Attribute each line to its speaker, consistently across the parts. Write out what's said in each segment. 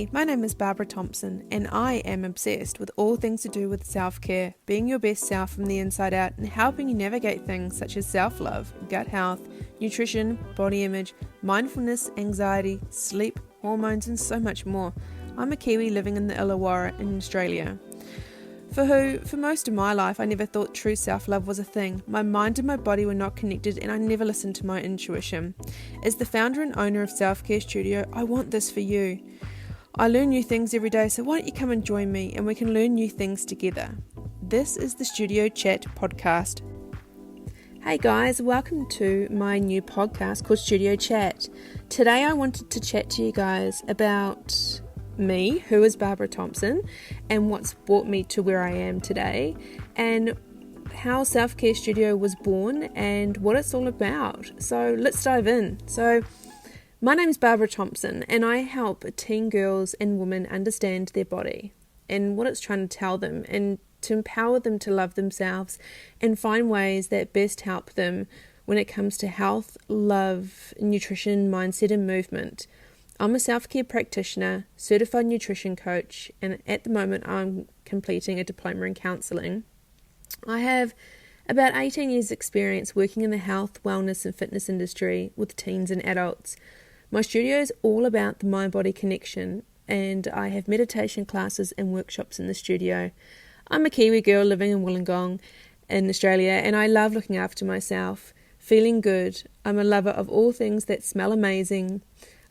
Speaker 1: Hi, my name is Barbara Thompson, and I am obsessed with all things to do with self-care, being your best self from the inside out, and helping you navigate things such as self-love, gut health, nutrition, body image, mindfulness, anxiety, sleep, hormones, and so much more. I'm a Kiwi living in the Illawarra in Australia. For most of my life, I never thought true self-love was a thing. My mind and my body were not connected, and I never listened to my intuition. As the founder and owner of Self-Care Studio, I want this for you. I learn new things every day, so why don't you come and join me and we can learn new things together. This is the Studio Chat podcast. Hey guys, welcome to my new podcast called Studio Chat. Today I wanted to chat to you guys about me, who is Barbara Thompson, and what's brought me to where I am today, and how Self-Care Studio was born and what it's all about. So let's dive in. My name is Barbara Thompson, and I help teen girls and women understand their body and what it's trying to tell them, and to empower them to love themselves and find ways that best help them when it comes to health, love, nutrition, mindset, and movement. I'm a self-care practitioner, certified nutrition coach, and at the moment I'm completing a diploma in counselling. I have about 18 years experience working in the health, wellness and fitness industry with teens and adults. My studio is all about the mind-body connection, and I have meditation classes and workshops in the studio. I'm a Kiwi girl living in Wollongong in Australia, and I love looking after myself, feeling good. I'm a lover of all things that smell amazing.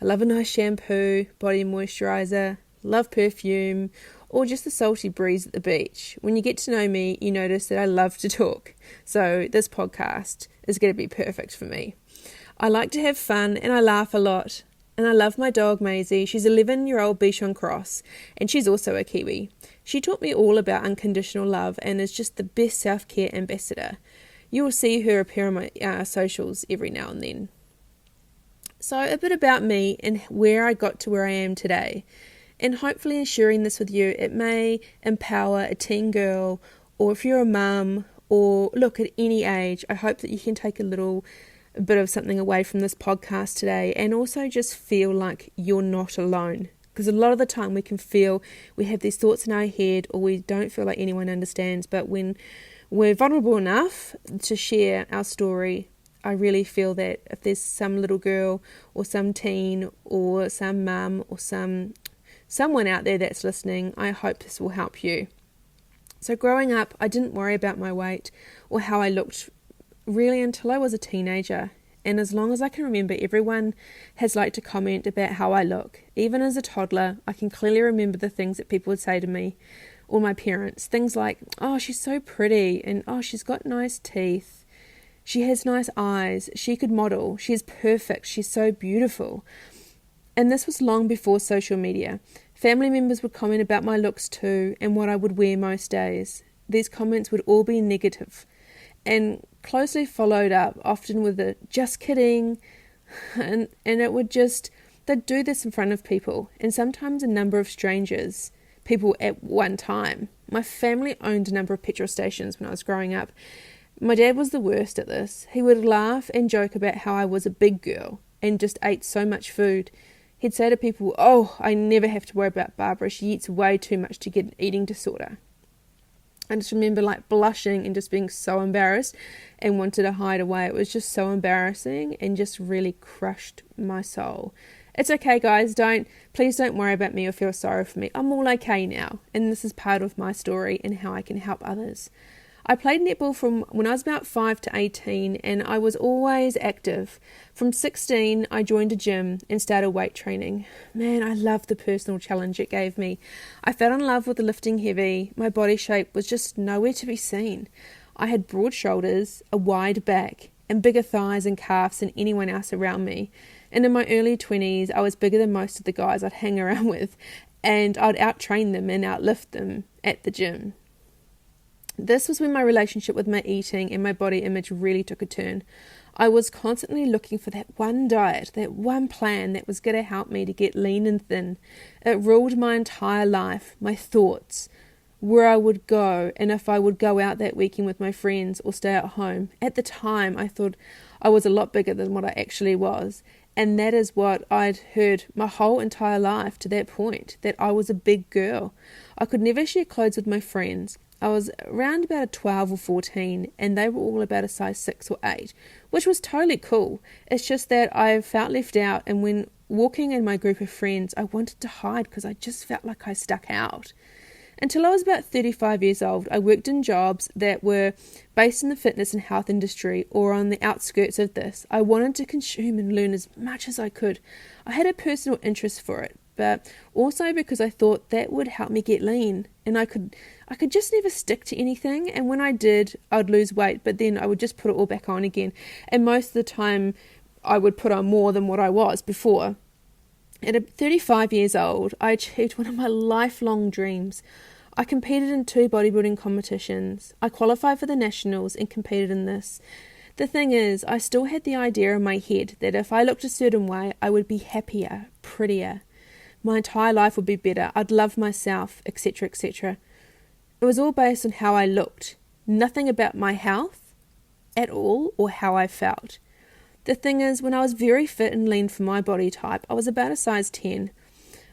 Speaker 1: I love a nice shampoo, body moisturiser, love perfume, or just the salty breeze at the beach. When you get to know me, you notice that I love to talk. So this podcast is going to be perfect for me. I like to have fun and I laugh a lot. And I love my dog Maisie. She's 11-year-old Bichon Cross, and she's also a Kiwi. She taught me all about unconditional love and is just the best self-care ambassador. You will see her appear on my socials every now and then. So a bit about me and where I got to where I am today. And hopefully in sharing this with you, it may empower a teen girl, or if you're a mum, or look, at any age, I hope that you can take a bit of something away from this podcast today, and also just feel like you're not alone. Because a lot of the time we can feel we have these thoughts in our head, or we don't feel like anyone understands. But when we're vulnerable enough to share our story, I really feel that if there's some little girl or some teen or some mum or someone out there that's listening, I hope this will help you. So growing up, I didn't worry about my weight or how I looked really until I was a teenager. And as long as I can remember, everyone has liked to comment about how I look. Even as a toddler, I can clearly remember the things that people would say to me or my parents. Things like, oh, she's so pretty, and oh, she's got nice teeth. She has nice eyes. She could model. She's perfect. She's so beautiful. And this was long before social media. Family members would comment about my looks too, and what I would wear most days. These comments would all be negative and closely followed up, often with a just kidding. And it would they'd do this in front of people, and sometimes a number of strangers, people at one time. My family owned a number of petrol stations when I was growing up. My dad was the worst at this. He would laugh and joke about how I was a big girl and just ate so much food. He'd say to people, oh, I never have to worry about Barbara. She eats way too much to get an eating disorder. I just remember blushing and just being so embarrassed and wanted to hide away. It was just so embarrassing and just really crushed my soul. It's okay, guys. Please don't worry about me or feel sorry for me. I'm all okay now. And this is part of my story and how I can help others. I played netball from when I was about 5 to 18, and I was always active. From 16, I joined a gym and started weight training. Man, I loved the personal challenge it gave me. I fell in love with the lifting heavy. My body shape was just nowhere to be seen. I had broad shoulders, a wide back, and bigger thighs and calves than anyone else around me. And in my early 20s, I was bigger than most of the guys I'd hang around with, and I'd out-train them and outlift them at the gym. This was when my relationship with my eating and my body image really took a turn. I was constantly looking for that one diet, that one plan that was going to help me to get lean and thin. It ruled my entire life, my thoughts, where I would go, and if I would go out that weekend with my friends or stay at home. At the time, I thought I was a lot bigger than what I actually was, And that is what I'd heard my whole entire life to that point, that I was a big girl. I could never share clothes with my friends. I was around about a 12 or 14, and they were all about a size 6 or 8, which was totally cool. It's just that I felt left out, and when walking in my group of friends, I wanted to hide because I just felt like I stuck out. Until I was about 35 years old, I worked in jobs that were based in the fitness and health industry or on the outskirts of this. I wanted to consume and learn as much as I could. I had a personal interest for it, but also because I thought that would help me get lean, and I could just never stick to anything, and when I did, I'd lose weight, but then I would just put it all back on again, and most of the time I would put on more than what I was before. At 35 years old, I achieved one of my lifelong dreams. I competed in 2 bodybuilding competitions. I qualified for the nationals and competed in this. The thing is, I still had the idea in my head that if I looked a certain way, I would be happier, prettier. My entire life would be better. I'd love myself, etc., etc. It was all based on how I looked. Nothing about my health at all or how I felt. The thing is, when I was very fit and lean for my body type, I was about a size 10.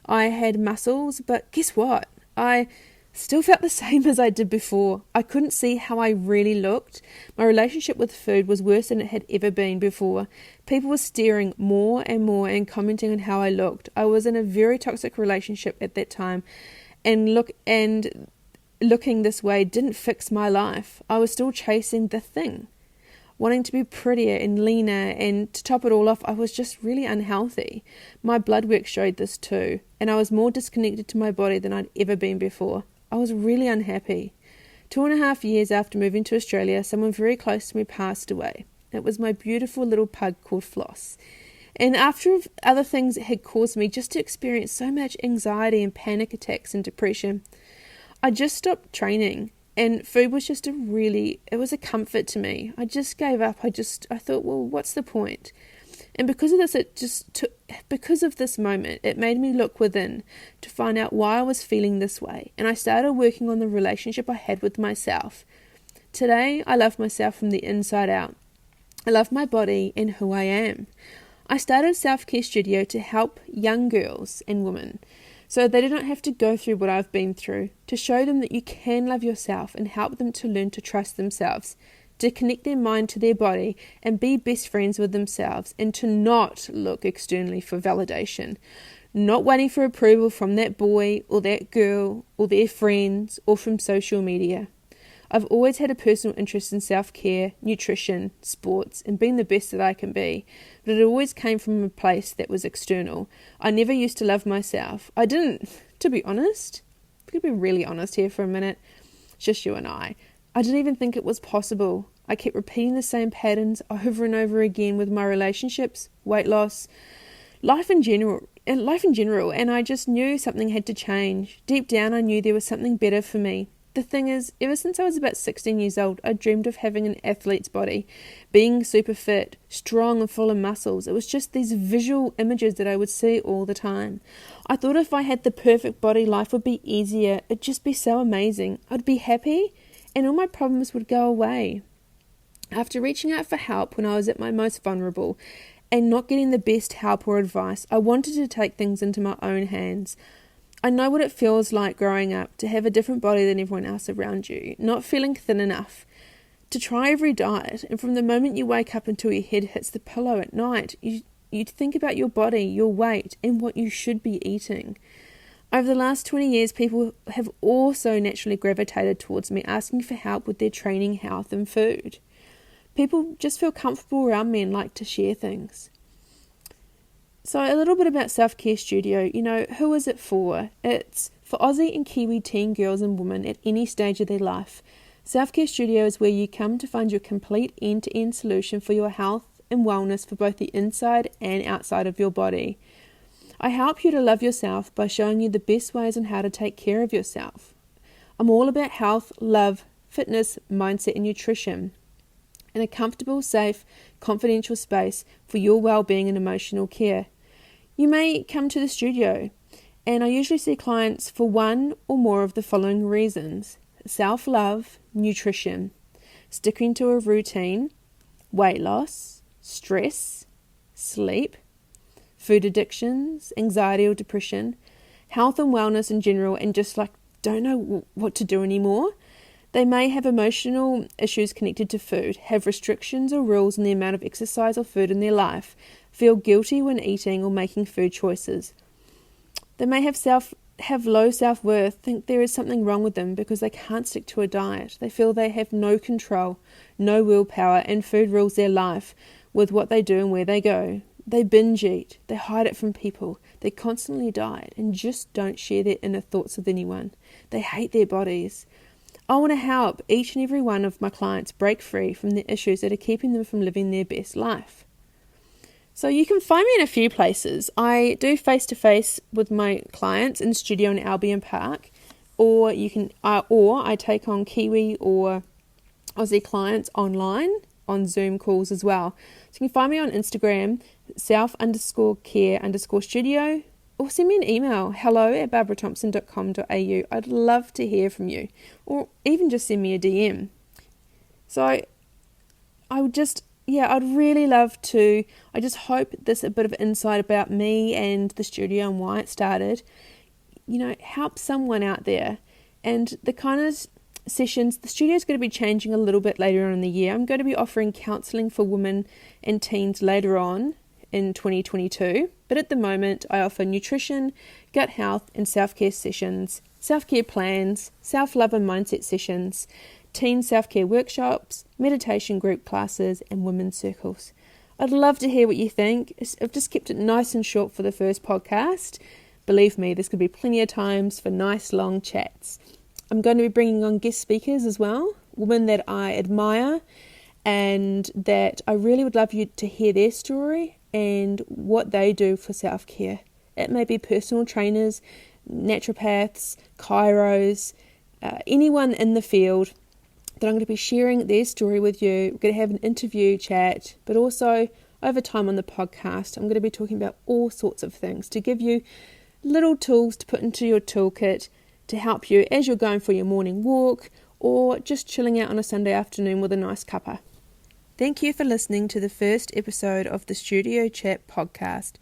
Speaker 1: I had muscles, but guess what? I still felt the same as I did before. I couldn't see how I really looked. My relationship with food was worse than it had ever been before. People were staring more and more and commenting on how I looked. I was in a very toxic relationship at that time, and looking this way didn't fix my life. I was still chasing the thing, wanting to be prettier and leaner, and to top it all off, I was just really unhealthy. My blood work showed this too, and I was more disconnected to my body than I'd ever been before. I was really unhappy. 2.5 years after moving to Australia, someone very close to me passed away. It was my beautiful little pug called Floss. And after other things had caused me just to experience so much anxiety and panic attacks and depression, I just stopped training. And food was just it was a comfort to me. I just gave up. I thought, well, what's the point? And because of this, because of this moment, it made me look within to find out why I was feeling this way. And I started working on the relationship I had with myself. Today, I love myself from the inside out. I love my body and who I am. I started a self-care studio to help young girls and women so they do not have to go through what I've been through, to show them that you can love yourself and help them to learn to trust themselves, to connect their mind to their body and be best friends with themselves, and to not look externally for validation, not waiting for approval from that boy or that girl or their friends or from social media. I've always had a personal interest in self-care, nutrition, sports, and being the best that I can be, but it always came from a place that was external. I never used to love myself. I didn't, to be honest. I'm going to be really honest here for a minute. It's just you and I didn't even think it was possible. I kept repeating the same patterns over and over again with my relationships, weight loss, life in general, and I just knew something had to change. Deep down, I knew there was something better for me. The thing is, ever since I was about 16 years old, I dreamed of having an athlete's body, being super fit, strong and full of muscles. It was just these visual images that I would see all the time. I thought if I had the perfect body, life would be easier. It'd just be so amazing. I'd be happy and all my problems would go away. After reaching out for help when I was at my most vulnerable and not getting the best help or advice, I wanted to take things into my own hands. I know what it feels like growing up, to have a different body than everyone else around you, not feeling thin enough, to try every diet, and from the moment you wake up until your head hits the pillow at night, you think about your body, your weight, and what you should be eating. Over the last 20 years, people have also naturally gravitated towards me, asking for help with their training, health, and food. People just feel comfortable around me and like to share things. So a little bit about Self-Care Studio. Who is it for? It's for Aussie and Kiwi teen girls and women at any stage of their life. Self-Care Studio is where you come to find your complete end-to-end solution for your health and wellness for both the inside and outside of your body. I help you to love yourself by showing you the best ways on how to take care of yourself. I'm all about health, love, fitness, mindset and nutrition, in a comfortable, safe, confidential space for your well-being and emotional care. You may come to the studio, and I usually see clients for one or more of the following reasons: self-love, nutrition, sticking to a routine, weight loss, stress, sleep, food addictions, anxiety or depression, health and wellness in general, and just like don't know what to do anymore. They may have emotional issues connected to food, have restrictions or rules in the amount of exercise or food in their life, feel guilty when eating or making food choices. They may have low self-worth, think there is something wrong with them because they can't stick to a diet. They feel they have no control, no willpower, and food rules their life with what they do and where they go. They binge eat, they hide it from people, they constantly diet and just don't share their inner thoughts with anyone. They hate their bodies. I want to help each and every one of my clients break free from the issues that are keeping them from living their best life. So you can find me in a few places. I do face-to-face with my clients in studio in Albion Park, or I take on Kiwi or Aussie clients online on Zoom calls as well. So you can find me on Instagram, self_care_studio, or send me an email, hello@barbarathompson.com.au. I'd love to hear from you, or even just send me a DM. So I'd really love to. I just hope this a bit of insight about me and the studio and why it started, help someone out there. And the kind of sessions, the studio is going to be changing a little bit later on in the year. I'm going to be offering counselling for women and teens later on in 2022. But at the moment, I offer nutrition, gut health and self-care sessions, self-care plans, self-love and mindset sessions, teen self-care workshops, meditation group classes and women's circles. I'd love to hear what you think. I've just kept it nice and short for the first podcast. Believe me, there's going to be plenty of times for nice long chats. I'm going to be bringing on guest speakers as well, women that I admire and that I really would love you to hear their story and what they do for self-care. It may be personal trainers, naturopaths, chiros, anyone in the field that I'm going to be sharing their story with you. We're going to have an interview chat, but also over time on the podcast, I'm going to be talking about all sorts of things to give you little tools to put into your toolkit to help you as you're going for your morning walk or just chilling out on a Sunday afternoon with a nice cuppa. Thank you for listening to the first episode of the Studio Chat podcast.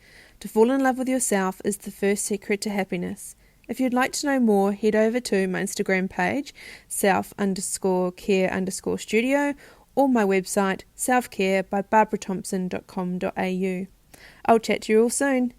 Speaker 1: To fall in love with yourself is the first secret to happiness. If you'd like to know more, head over to my Instagram page, self_care_studio, or my website, selfcare by barbarathompson.com.au. I'll chat to you all soon.